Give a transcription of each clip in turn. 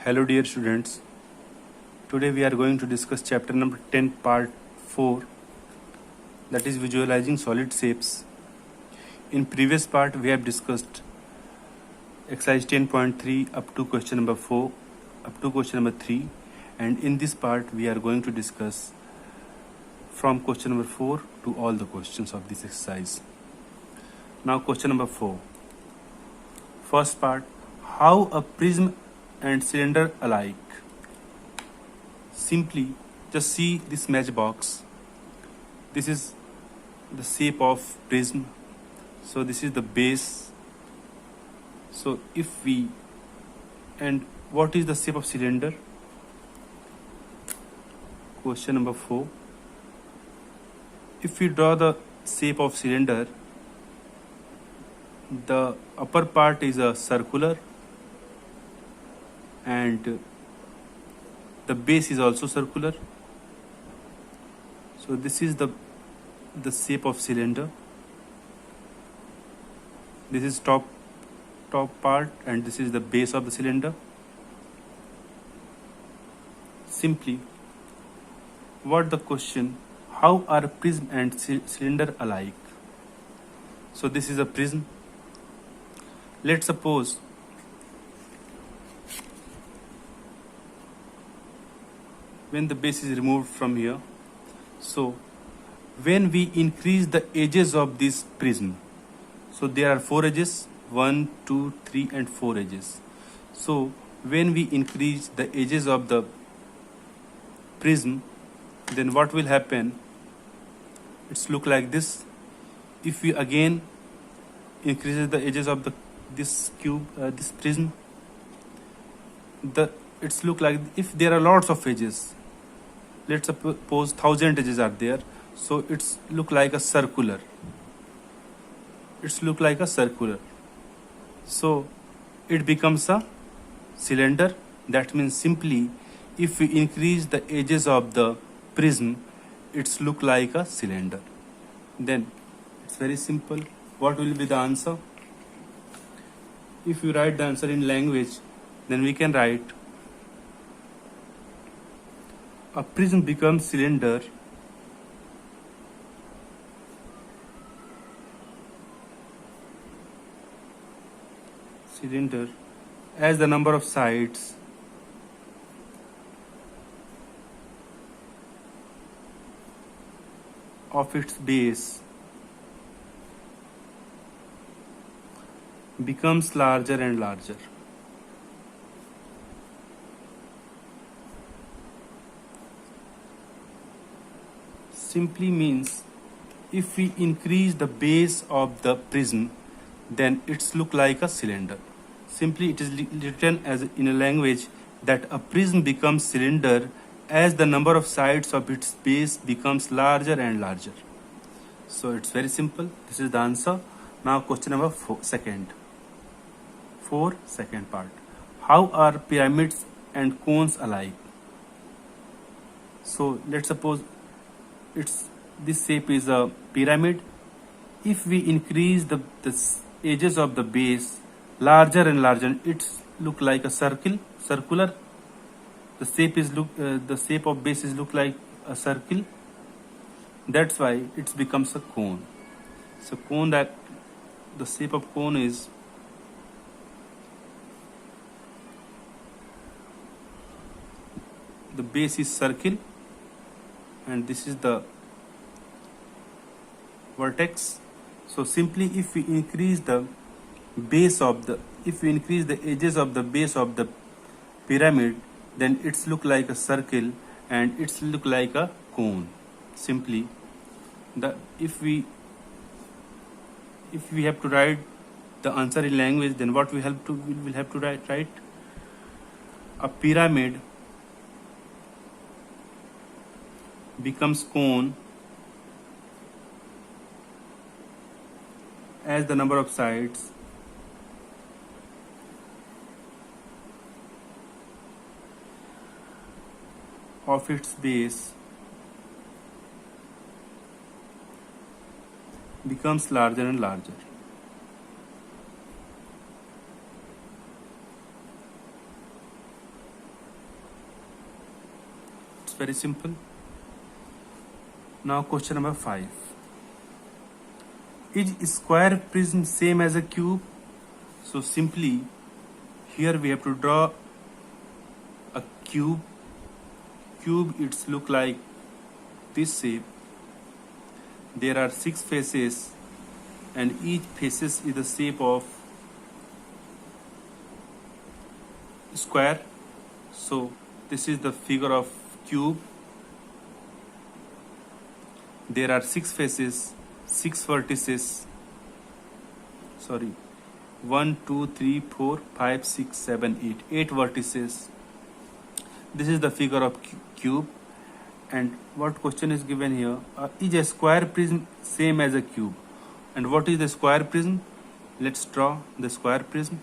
Hello dear students, today we are going to discuss chapter number 10 part 4, that is visualizing solid shapes. In previous part we have discussed exercise 10.3 up to question number 4 up to question number 3, and in this part we are going to discuss from question number 4 to all the questions of this exercise. Now question number 4. First part, how a prism and cylinder alike. Simply just see this matchbox. This is the shape of prism, so this is the base. So if we, and what is the shape of cylinder? Question number 4. If we draw the shape of cylinder, the upper part is a circular and the base is also circular. So this is the shape of cylinder. This is top part and this is the base of the cylinder. Simply, what the question, how are prism and cylinder alike? So this is a prism. Let's suppose when the base is removed from here, so when we increase the edges of this prism, so there are 4 edges, 1, 2, 3 and 4 edges. So when we increase the edges of the prism, then what will happen? It's look like this. If we again increases the edges of this prism, it's look like, if there are lots of edges, let's suppose 1000 edges are there, so it's look like a circular. So it becomes a cylinder. That means simply, if we increase the edges of the prism, it's look like a cylinder. Then it's very simple. What will be the answer? If you write the answer in language, then we can write, a prism becomes cylinder as the number of sides of its base becomes larger and larger. Simply means, if we increase the base of the prism, then it's look like a cylinder. Simply it is written as in a language that a prism becomes cylinder as the number of sides of its base becomes larger and larger. So it's very simple. This is the answer. Now question number 4, second part. How are pyramids and cones alike? So let's suppose this shape is a pyramid. If we increase the edges of the base larger and larger, it's look like a circular. The shape of base is look like a circle. That's why it becomes a cone. So cone, that the shape of cone is the base is circle and this is the vertex. So simply, if we increase the edges of the base of the pyramid, then it's look like a circle and it's look like a cone. Simply, if we have to write the answer in language, then what we will have to write a pyramid becomes cone as the number of sides of its base becomes larger and larger. very simple. Now question number 5. Is square prism same as a cube? So simply here we have to draw a cube. Cube, it's look like this shape. There are 6 faces and each faces is the shape of square. So this is the figure of cube. There are 6 faces, 6 vertices. 1, 2, 3, 4, 5, 6, 7, 8. 8 vertices. This is the figure of cube. And what question is given here? Is a square prism same as a cube? And what is the square prism? Let's draw the square prism.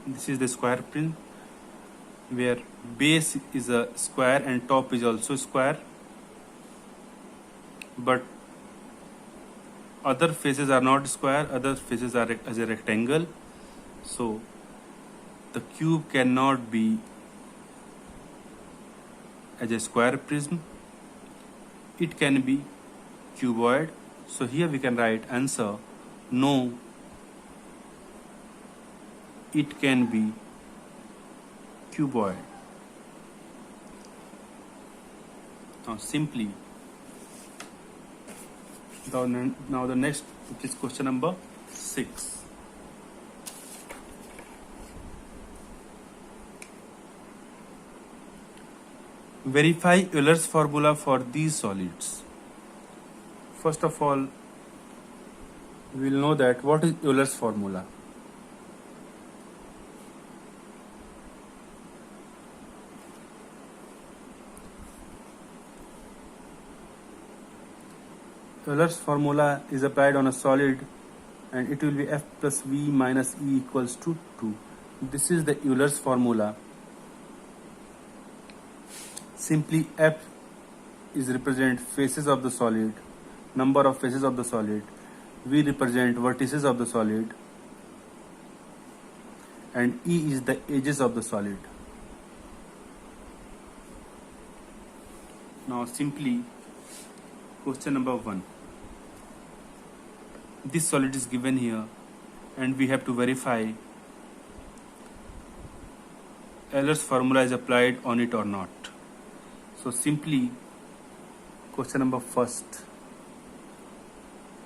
This is the square prism where base is a square and top is also square, but other faces are not square, other faces are as a rectangle. So the cube cannot be as a square prism, it can be cuboid. So here we can write answer, no, it can be cuboid. Now simply, now the next, which is question number 6. Verify Euler's formula for these solids. First of all, we will know that what is Euler's formula. Euler's formula is applied on a solid and it will be F plus V minus E equals to 2. This is the Euler's formula. Simply F is represent faces of the solid, number of faces of the solid. V represent vertices of the solid and E is the edges of the solid. Now simply question number 1. This solid is given here and we have to verify Euler's formula is applied on it or not. So simply question number 1.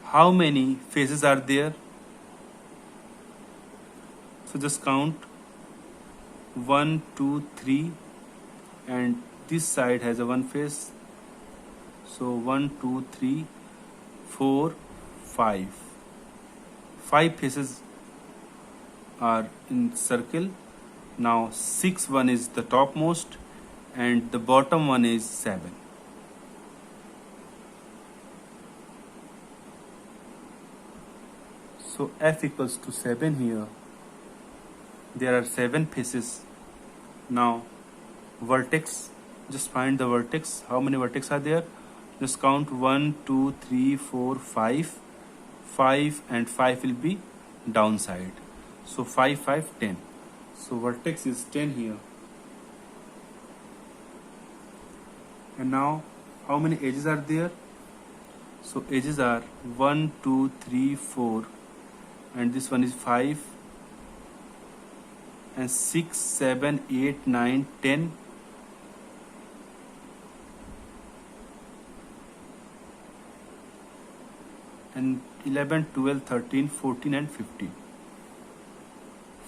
How many faces are there? So just count 1, 2, 3 and this side has a one face. So 1, 2, 3, 4, 5. 5 faces are in circle. Now 6 one is the topmost and the bottom one is 7. So F equals to 7 here. There are 7 faces. Now vertex, just find the vertex. How many vertex are there? Just count 1, 2, 3, 4, 5. 5 and 5 will be downside. So 5, 5, 10. So vertex is 10 here. And now how many edges are there? So edges are 1, 2, 3, 4 and this one is 5 and 6, 7, 8, 9, 10. And 11, 12, 13, 14 and 15.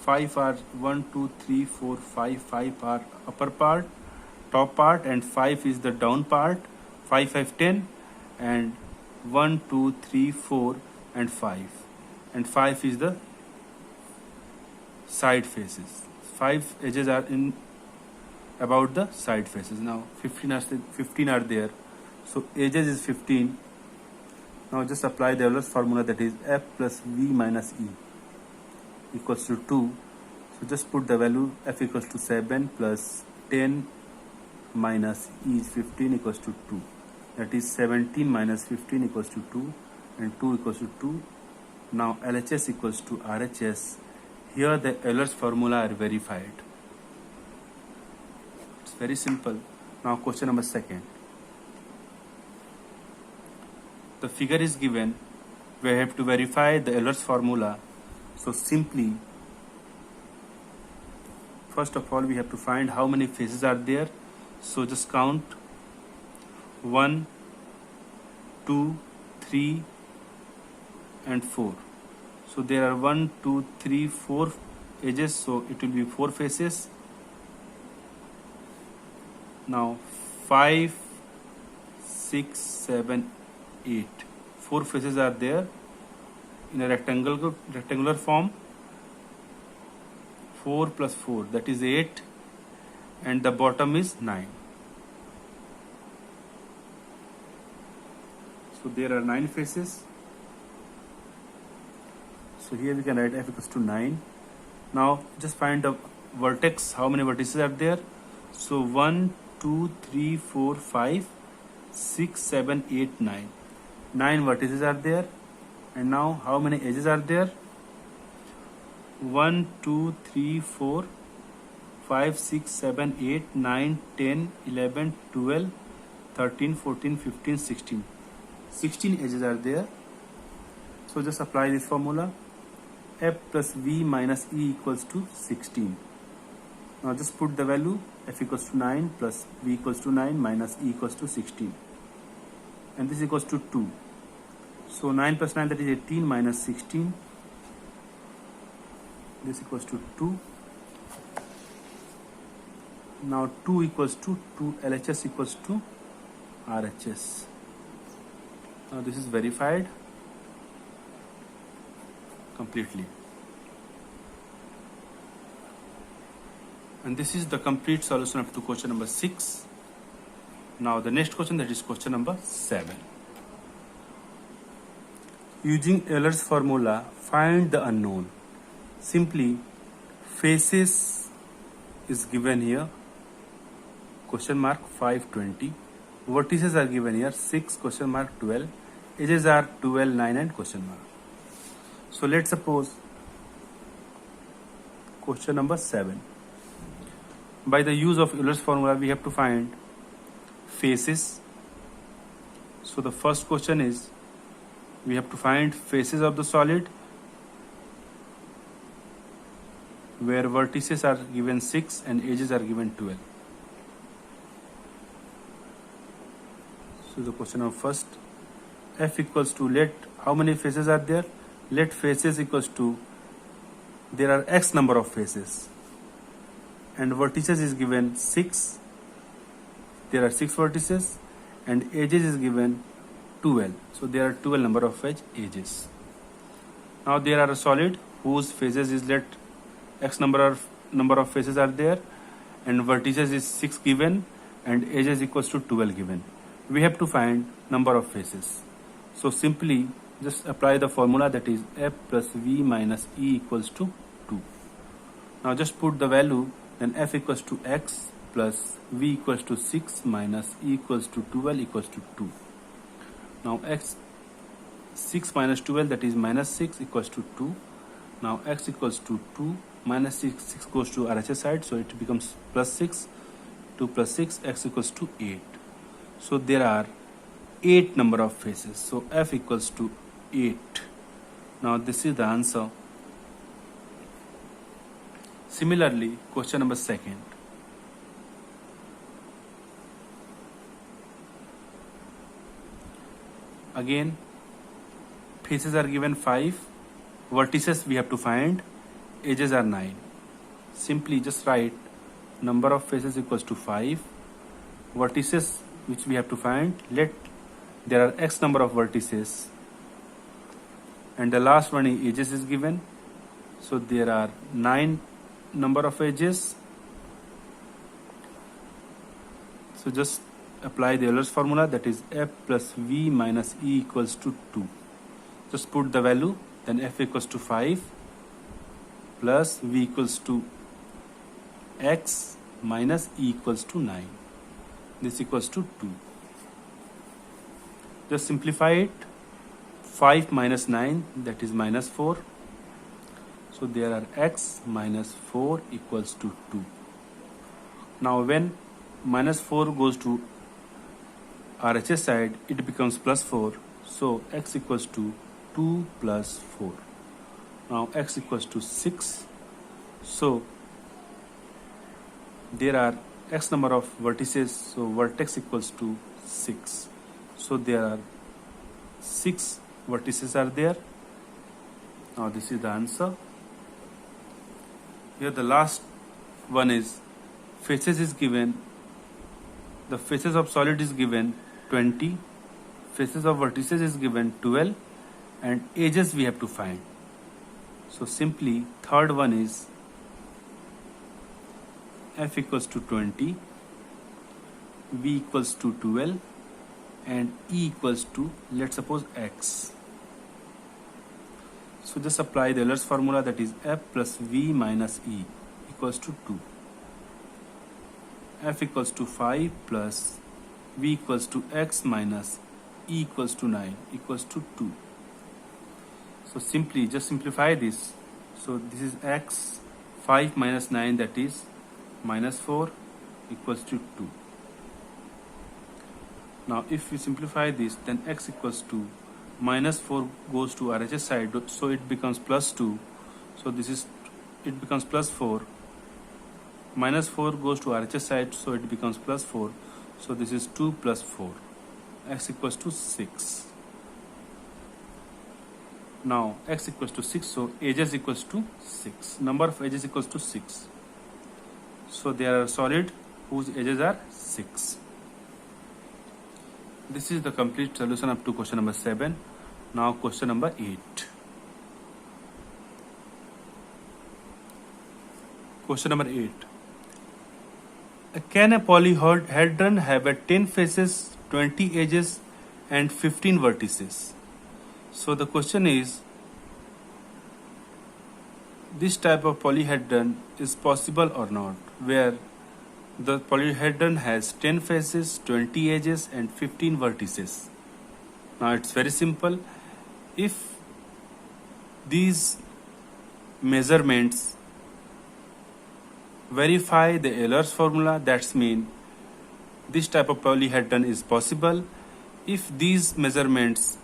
5 are 1, 2, 3, 4, 5. 5 are upper part, top part and 5 is the down part. 5, 5, 10 and 1, 2, 3, 4 and 5. And 5 is the side faces. 5 edges are in about the side faces. Now 15 are there. So edges is 15. Now just apply the Euler's formula, that is F plus V minus E equals to 2. So just put the value f equals to 7 plus 10 minus e is 15 equals to 2. That is 17 minus 15 equals to 2 and 2 equals to 2. Now LHS equals to RHS. Here the Euler's formula are verified. It's very simple. Now question number second. The figure is given. We have to verify the Euler's formula. So simply, first of all, we have to find how many phases are there. So just count 1, 2, 3 and 4. So there are 1, 2, 3, 4 edges, so it will be 4 faces. Now 5, 6, 7, 8. 4 faces are there in a rectangular form. 4 plus 4, that is 8, and the bottom is 9. So there are 9 faces. So here we can write f equals to 9. Now just find the vertex, how many vertices are there. So 1, 2, 3, 4, 5, 6, 7, 8, 9. 9 vertices are there. And now how many edges are there? 1, 2, 3, 4, 5, 6, 7, 8, 9, 10, 11, 12, 13, 14, 15, 16. 16 edges are there. So just apply this formula. F plus V minus E equals to 16. Now just put the value F equals to 9 plus V equals to 9 minus E equals to 16. And this equals to 2. So 9 plus 9, that is 18 minus 16. This equals to 2. Now 2 equals to 2 LHS equals to RHS. Now this is verified completely. And this is the complete solution up to question number 6. Now the next question, that is question number 7. Using Euler's formula, find the unknown. Simply, faces is given here, question mark 520. Vertices are given here, 6, question mark 12. Edges are 12, 9 and question mark. So let's suppose question number 7. By the use of Euler's formula, we have to find faces. So the first question is, we have to find faces of the solid where vertices are given 6 and edges are given 12. So the question of first, F equals to, let, how many faces are there? Let faces equals to, there are X number of faces and vertices is given 6. There are 6 vertices and edges is given 12. So there are 12 number of edges. Now there are a solid whose faces is, let X number of faces are there and vertices is 6 given and edges equals to 12 given. We have to find number of faces. So simply just apply the formula, that is F plus V minus E equals to 2. Now just put the value, then F equals to X plus V equals to 6 minus E equals to 12 equals to 2. Now X 6 minus 12, that is minus 6 equals to 2. Now X equals to 2 minus 6 goes to RHS side, so it becomes plus 6. 2 plus 6, X equals to 8. So there are 8 number of faces. So F equals to 8. Now this is the answer. Similarly, question number 2. Again, faces are given 5. Vertices we have to find. Edges are 9. Simply just write number of faces equals to 5. Vertices which we have to find, let there are X number of vertices and the last one is edges is given. So there are 9 number of edges. So just apply the Euler's formula, that is F plus V minus E equals to 2. Just put the value, then F equals to 5 plus V equals to x minus E equals to 9. This equals to 2. Just simplify it. 5 minus 9, that is minus 4. So there are x minus 4 equals to 2. Now when minus 4 goes to RHS side, it becomes plus 4. So x equals to 2 plus 4. Now x equals to 6. So there are x number of vertices. So vertex equals to 6. So there are 6 vertices are there. Now this is the answer. Here the last one is faces is given. The faces of solid is given 20. Faces of vertices is given 12. And edges we have to find. So simply third one is f equals to 20, v equals to 12, and e equals to, let's suppose, x. So just apply the Euler's formula, that is f plus v minus e equals to 2. F equals to 5 plus v equals to x minus e equals to 9 equals to 2. So simply just simplify this. So this is x, 5 minus 9, that is minus 4 equals to 2. Now if we simplify this, then x equals to minus 4 goes to RHS side, so it becomes plus 2. So this is, it becomes plus 4. Minus 4 goes to RHS side, so it becomes plus 4. So this is 2 plus 4. X equals to 6. Now x equals to 6, so edges equals to 6. Number of edges equals to 6. So there are solid whose edges are 6. This is the complete solution up to question number 7. Now question number 8. Question number 8. Can a polyhedron have a 10 faces, 20 edges and 15 vertices? So the question is, this type of polyhedron is possible or not, where the polyhedron has 10 faces, 20 edges and 15 vertices. Now it's very simple. If these measurements verify the Euler's formula, that's mean this type of polyhedron is possible. If these measurements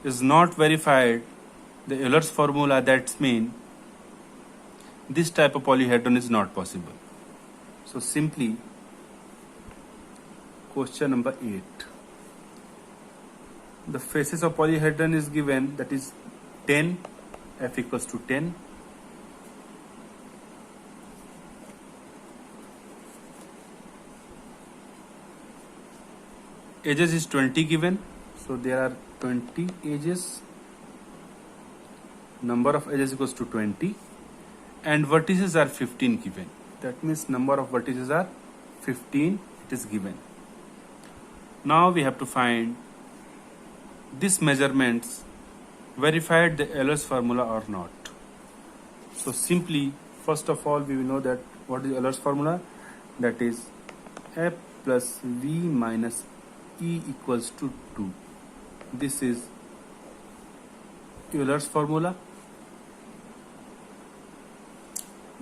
is not verified the Euler's formula, that's mean this type of polyhedron is not possible. So simply question number 8. The faces of polyhedron is given, that is 10, f equals to 10. Edges is 20 given, so there are 20 edges. Number of edges equals to 20. And vertices are 15 given. That means number of vertices are 15, it is given. Now we have to find these measurements verified the Euler's formula or not. So simply, first of all, we will know that what is Euler's formula, that is f plus v minus e equals to 2. This is Euler's formula.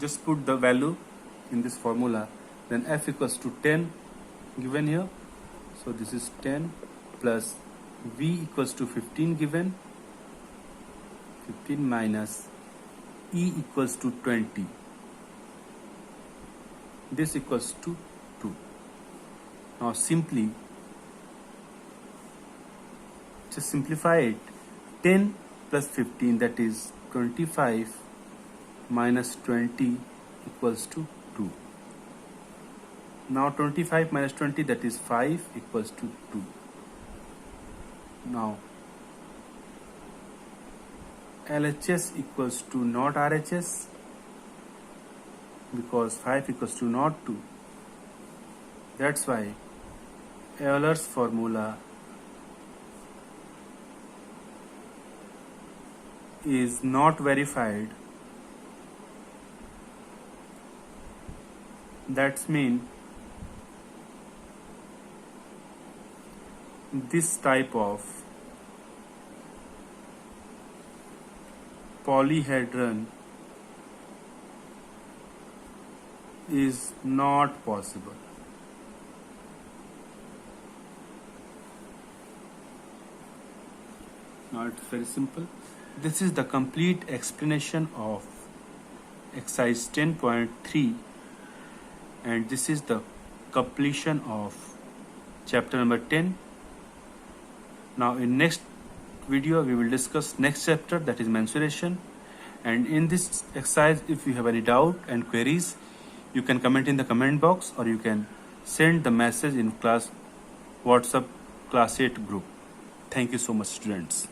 Just put the value in this formula, then f equals to 10 given here. So this is 10 plus v equals to 15 given, 15 minus e equals to 20. This equals to 2. Now simply just simplify it. 10 plus 15, that is 25 minus 20 equals to 2. Now 25 minus 20, that is 5 equals to 2. Now LHS equals to not RHS, because 5 equals to not 2. That's why Euler's formula is not verified That's mean this type of polyhedron is not possible. Now it's very simple. This is the complete explanation of exercise 10.3, and this is the completion of chapter number 10. Now in next video we will discuss next chapter, that is mensuration. And in this exercise, if you have any doubt and queries, you can comment in the comment box, or you can send the message in class WhatsApp class 8 group. Thank you so much, students.